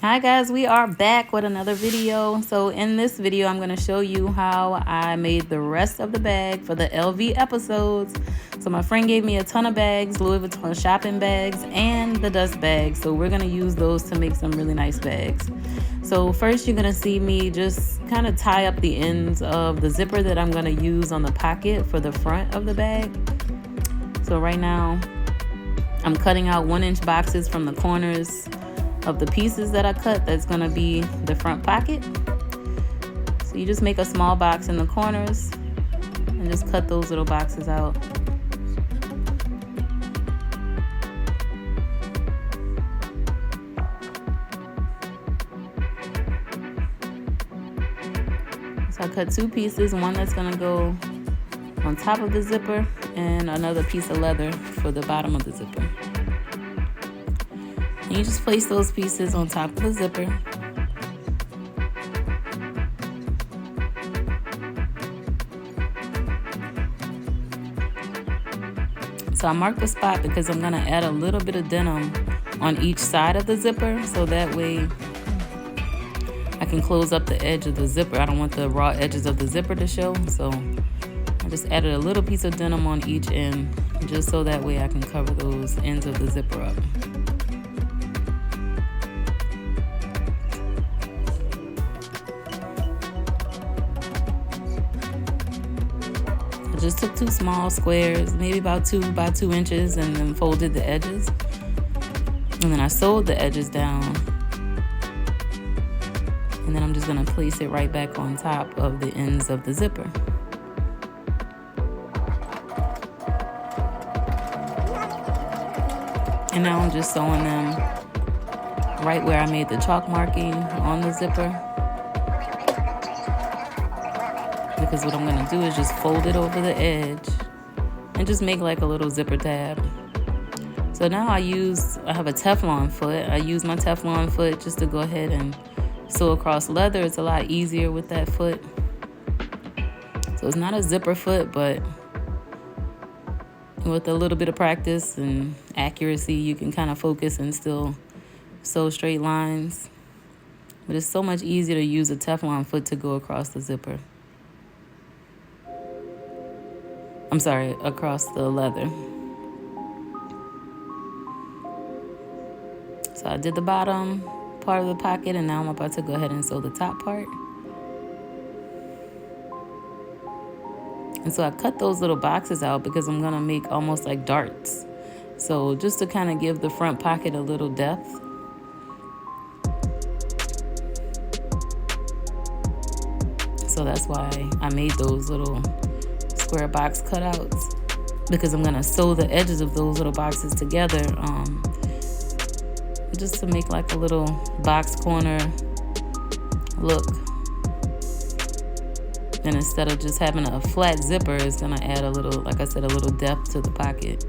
Hi guys, we are back with another video. So in this video, I'm going to show you how I made the rest of the bag for the LV episodes. So my friend gave me a ton of bags, Louis Vuitton shopping bags and the dust bags. So we're going to use those to make some really nice bags. So first you're going to see me just kind of tie up the ends of the zipper that I'm going to use on the pocket for the front of the bag. So right now I'm cutting out 1-inch boxes from the corners of the pieces that I cut. That's going to be the front pocket. So you just make a small box in the corners and just cut those little boxes out. So I cut 2 pieces, one that's going to go on top of the zipper and another piece of leather for the bottom of the zipper. And you just place those pieces on top of the zipper. So I marked the spot because I'm going to add a little bit of denim on each side of the zipper, so that way I can close up the edge of the zipper. I don't want the raw edges of the zipper to show, so I just added a little piece of denim on each end, just so that way I can cover those ends of the zipper up. Just took 2 small squares, maybe about 2 by 2 inches, and then folded the edges. And then I sewed the edges down. And then I'm just gonna place it right back on top of the ends of the zipper. And now I'm just sewing them right where I made the chalk marking on the zipper. Because what I'm going to do is just fold it over the edge and just make like a little zipper tab. So now I have a Teflon foot. I use my Teflon foot just to go ahead and sew across leather. It's a lot easier with that foot. So it's not a zipper foot, but with a little bit of practice and accuracy, you can kind of focus and still sew straight lines. But it's so much easier to use a Teflon foot to go across the zipper. I'm sorry, across the leather. So I did the bottom part of the pocket, and now I'm about to go ahead and sew the top part. And so I cut those little boxes out because I'm gonna make almost like darts. So just to kind of give the front pocket a little depth. So that's why I made those little square box cutouts, because I'm gonna sew the edges of those little boxes together, just to make like a little box corner look. And instead of just having a flat zipper, it's gonna add a little, like I said, a little depth to the pocket.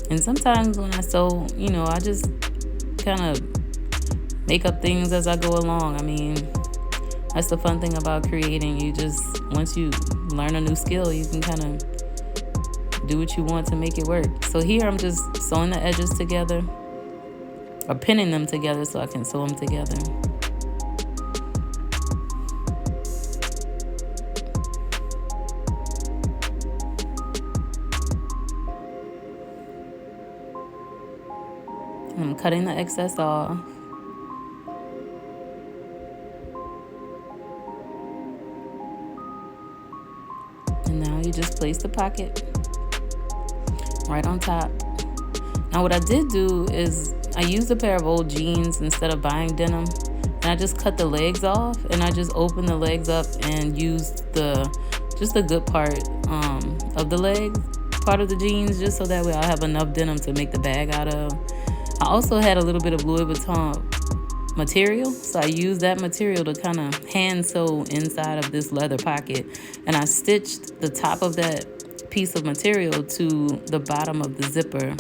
And sometimes when I sew, I just kind of make up things as I go along. I mean, that's the fun thing about creating. Once you learn a new skill, you can kind of do what you want to make it work. So here I'm just sewing the edges together, or pinning them together so I can sew them together. And I'm cutting the excess off. And now you just place the pocket right on top. Now what I did do is I used a pair of old jeans instead of buying denim, and I just cut the legs off, and I just opened the legs up and used just the good part of the leg part of the jeans, just so that way I'll have enough denim to make the bag out of. I also had a little bit of Louis Vuitton material, so I used that material to kind of hand sew inside of this leather pocket, and I stitched the top of that piece of material to the bottom of the zipper,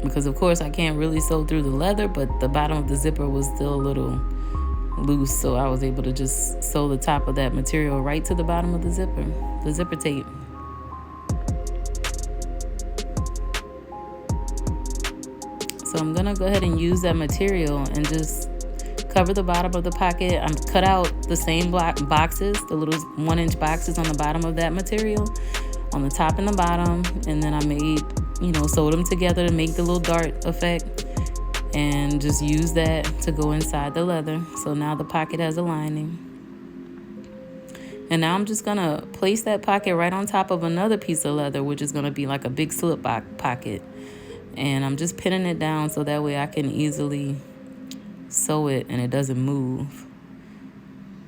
because of course I can't really sew through the leather, but the bottom of the zipper was still a little loose, so I was able to just sew the top of that material right to the bottom of the zipper tape. So I'm gonna go ahead and use that material and just cover the bottom of the pocket. I'm cut out the same boxes, the little 1-inch boxes on the bottom of that material, on the top and the bottom, and then I made, sewed them together to make the little dart effect, and just use that to go inside the leather. So now the pocket has a lining. And now I'm just gonna place that pocket right on top of another piece of leather, which is gonna be like a big slip pocket. And I'm just pinning it down so that way I can easily sew it and it doesn't move.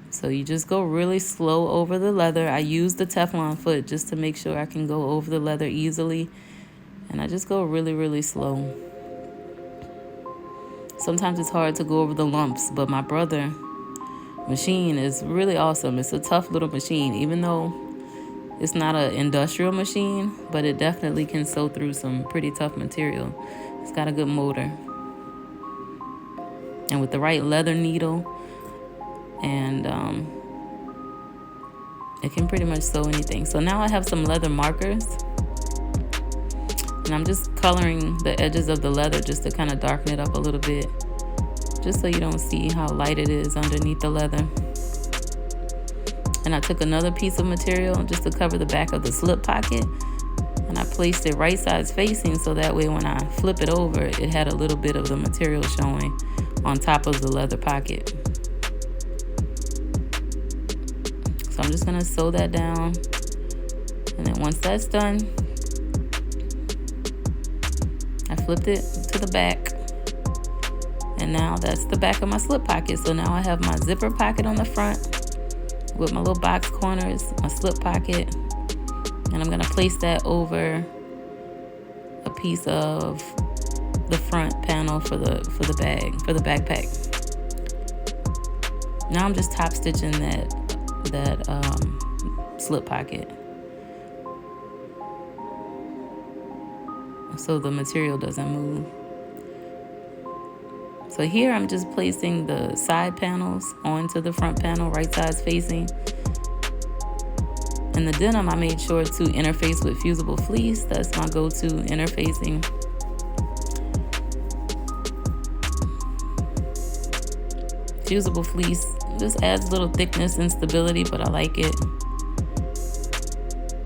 So you just go really slow over the leather. I use the Teflon foot just to make sure I can go over the leather easily. And I just go really, really slow. Sometimes it's hard to go over the lumps, but my brother machine is really awesome. It's a tough little machine, even though it's not an industrial machine, but it definitely can sew through some pretty tough material. It's got a good motor. And with the right leather needle, and it can pretty much sew anything. So now I have some leather markers, and I'm just coloring the edges of the leather just to kind of darken it up a little bit, just so you don't see how light it is underneath the leather. And I took another piece of material just to cover the back of the slip pocket, and I placed it right sides facing, so that way when I flip it over, it had a little bit of the material showing on top of the leather pocket. So I'm just gonna sew that down, and then once that's done, I flipped it to the back, and now that's the back of my slip pocket. So now I have my zipper pocket on the front with my little box corners, my slip pocket, and I'm gonna place that over a piece of the front panel for the backpack. Now I'm just top stitching that slip pocket, so the material doesn't move. So here I'm just placing the side panels onto the front panel, right sides facing. And the denim, I made sure to interface with fusible fleece. That's my go-to interfacing. Fusible fleece just adds a little thickness and stability, but I like it.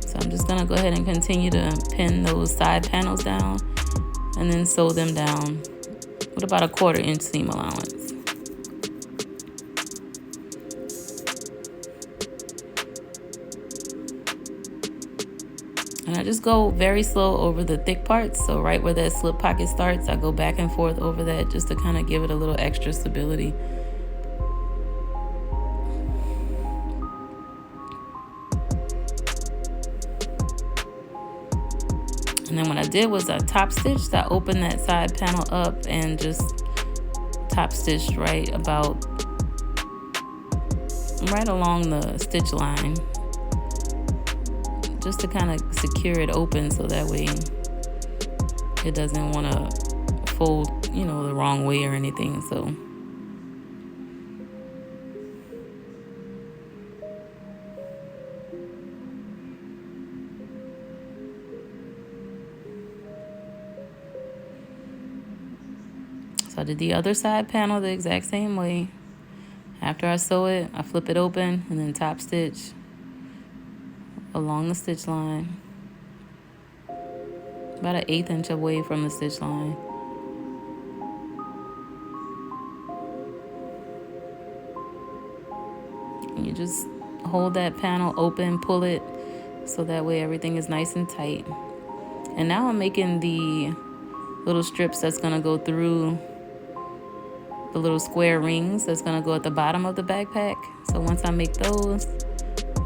So I'm just gonna go ahead and continue to pin those side panels down and then sew them down with about a 1/4 inch seam allowance. And I just go very slow over the thick parts. So right where that slip pocket starts, I go back and forth over that just to kind of give it a little extra stability. And then what I did was I top stitched. I opened that side panel up and just top stitched right along the stitch line, just to kind of secure it open, so that way it doesn't want to fold, the wrong way or anything. So I did the other side panel the exact same way. After I sew it, I flip it open and then top stitch along the stitch line, about an 1/8 inch away from the stitch line. And you just hold that panel open, pull it, so that way everything is nice and tight. And now I'm making the little strips that's gonna go through the little square rings that's gonna go at the bottom of the backpack. So once I make those,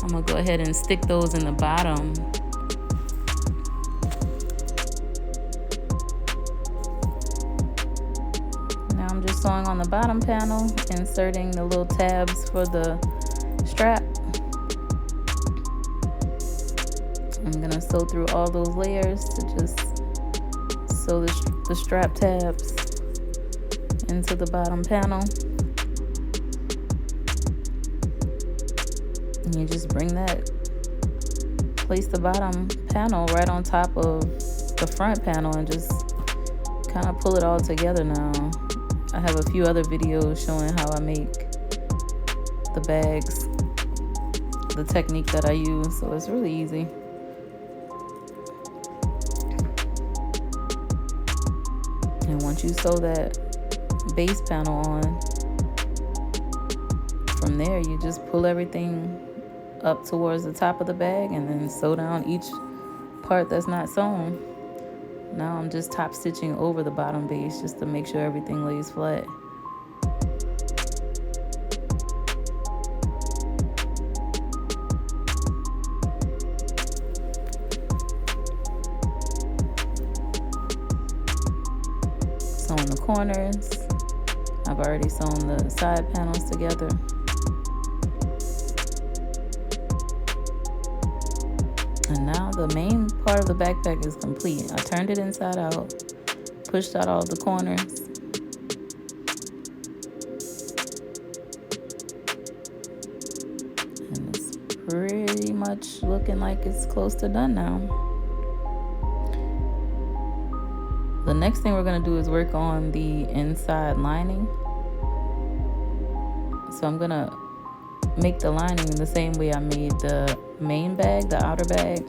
I'm gonna go ahead and stick those in the bottom. Now I'm just sewing on the bottom panel, inserting the little tabs for the strap. I'm gonna sew through all those layers to just sew the strap tabs into the bottom panel. And you just place the bottom panel right on top of the front panel and just kind of pull it all together now. I have a few other videos showing how I make the bags, the technique that I use, so it's really easy. And once you sew that base panel on, from there you just pull everything up towards the top of the bag and then sew down each part that's not sewn. Now I'm just top stitching over the bottom base just to make sure everything lays flat. Sewing the corners. I've already sewn the side panels together. And now the main part of the backpack is complete. I turned it inside out, pushed out all the corners. And it's pretty much looking like it's close to done now. The next thing we're gonna do is work on the inside lining. So I'm gonna make the lining the same way I made the main bag, the outer bag.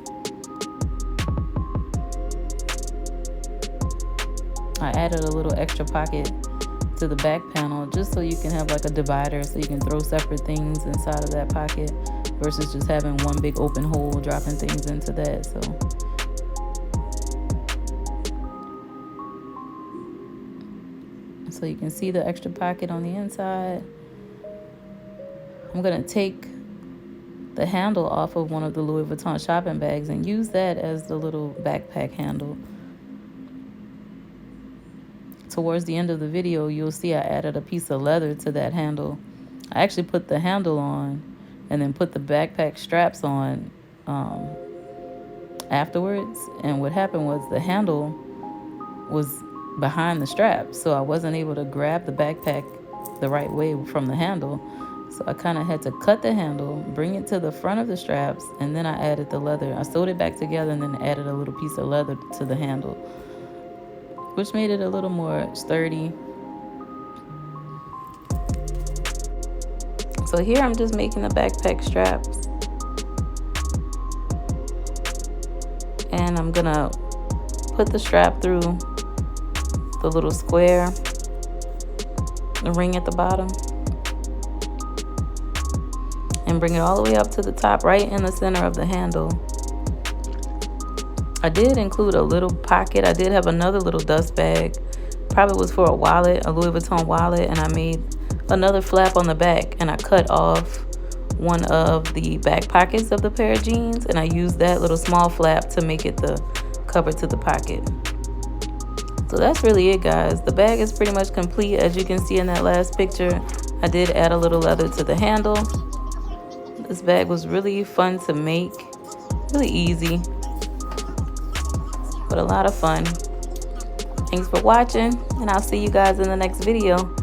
I added a little extra pocket to the back panel just so you can have like a divider so you can throw separate things inside of that pocket versus just having one big open hole dropping things into that. So you can see the extra pocket on the inside. I'm gonna take the handle off of one of the Louis Vuitton shopping bags and use that as the little backpack handle. Towards the end of the video, you'll see I added a piece of leather to that handle. I actually put the handle on and then put the backpack straps on afterwards. And what happened was the handle was behind the strap, so I wasn't able to grab the backpack the right way from the handle. So I kind of had to cut the handle, bring it to the front of the straps, and then I added the leather. I sewed it back together and then added a little piece of leather to the handle, which made it a little more sturdy. So here I'm just making the backpack straps. And I'm gonna put the strap through the little square, the ring at the bottom, and bring it all the way up to the top, right in the center of the handle. I did include a little pocket. I did have another little dust bag, probably was for a wallet, a Louis Vuitton wallet, and I made another flap on the back, and I cut off one of the back pockets of the pair of jeans, and I used that little small flap to make it the cover to the pocket. So that's really it, guys. The bag is pretty much complete. As you can see in that last picture, I did add a little leather to the handle. This bag was really fun to make, really easy, but a lot of fun. Thanks for watching, and I'll see you guys in the next video.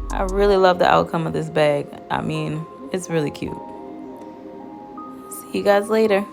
I really love the outcome of this bag. I mean, it's really cute. See you guys later.